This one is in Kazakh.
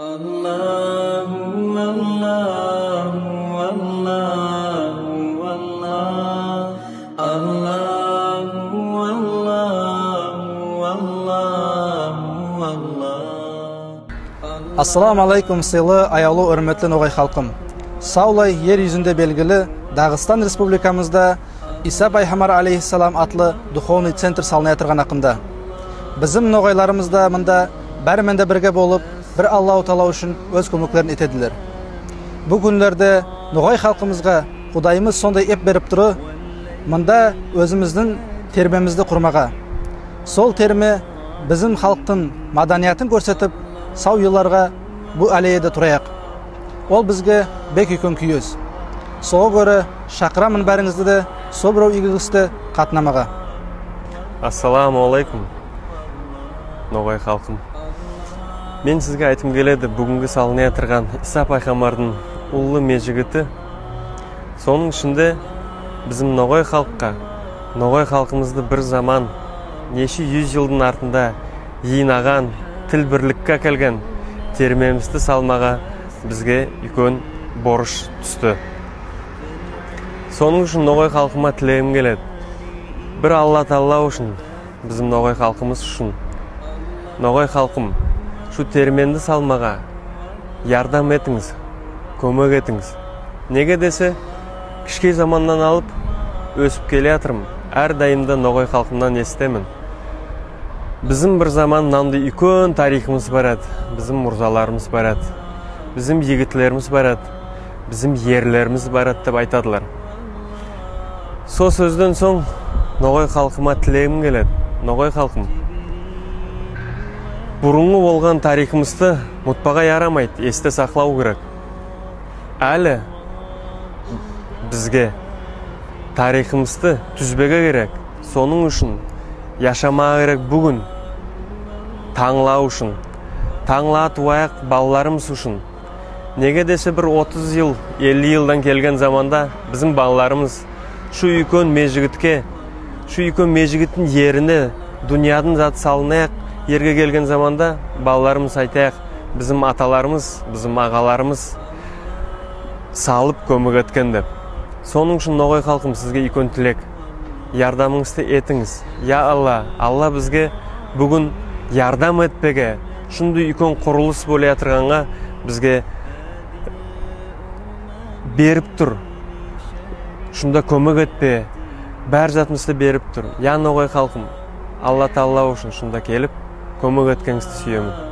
Allahu Allahu Allahu Allah Allahu Allahu Allahu Allah. Assalamu alaikum сыйлы аяулы өрмөтлі ноғай халқым. Саулай ер yüzünde белгілі Дағыстан Республикамызда Иса Пайғамбар алейхиссалам атлы духовный центр салына жатырған ақында. Біздің ноғайларымызда мында бәріменде бірге болып, бір Аллаху Таала үшін өз көмектерін етеділер. Бұл күндерде ноғай халқымызға Құдайымыз сондай еп беріп тұры, мында өзіміздің термемізді құрмаға. Сол терме біздің халықтың маданиятын көрсетіп, сау елларға бұл әлейді тұрайық. Ол бізге бек үйкен күйіз. Соға көрі шақырамын бәріңізді де, со бірау игілісті қатнамаға. Ассаламу алейкум, ноғай халқым. Мен сізге айтым келеді, бүгінгі салына жатырған Иса Пайғамбардың ұлы межігіті. Соның ішінде біздің ноғай халыққа, ноғай халқымызды бір заман, неше 100 жылдың артында жинаған, тіл бірлікке келген термемізді салмаға бізге үлкен борыш түсті. Соның үшін ноғай халқыма тілегім келеді. Бір Алла Таала үшін, біздің ноғай халқымыз үшін. Ноғай халқым, шу терменді салмаға ярдам етіңіз, көмек етіңіз. Неге десе, кішкей заманнан алып, өсіп келе жатырмын. Әр дайымда ноғай халқымнан естемін. Bizim bir zaman namdı үлкен тарихымыз барады, bizim мұрзаларымыз барады, bizim егіттеріміз барады, bizim ерлеріміз барады деп айтадылар. Со сөзден соң ноғай халқыма тілегім келеді. Ноғай халқым, бұрынғы болған тарихымызды ұмытпаға ярамайды, есте сақлау керек. Әлі бізге тарихымызды түзбеге керек. Соның үшін яшамаға керек бүгін, таңлау үшін, таңла туаяқ балаларымыз үшін. Неге десе бір 30 жыл, 50 жылдан келген заманда біздің балаларымыз шу үлкен межігітке, шу үлкен межігіттің еріне дүниядан зат салынайық, ерге келген заманда балаларымыз айтайық, bizim аталарымыз, bizim ағаларымыз салып көмек еткен деп. Соның үшін ноғай халқым сізге үлкен тілек. Ярдамыңызды етіңіз. Я Алла, Алла бізге бүгін ярдам етпеге, шынды үлкен құрылыс боле жатырғанға бізге беріп тұр. Шында көмек етпе, бәр затымызды беріп тұр. Я ноғай халқым, Алла Таала үшін шында келіп көмек еткеніңізді сүйемін.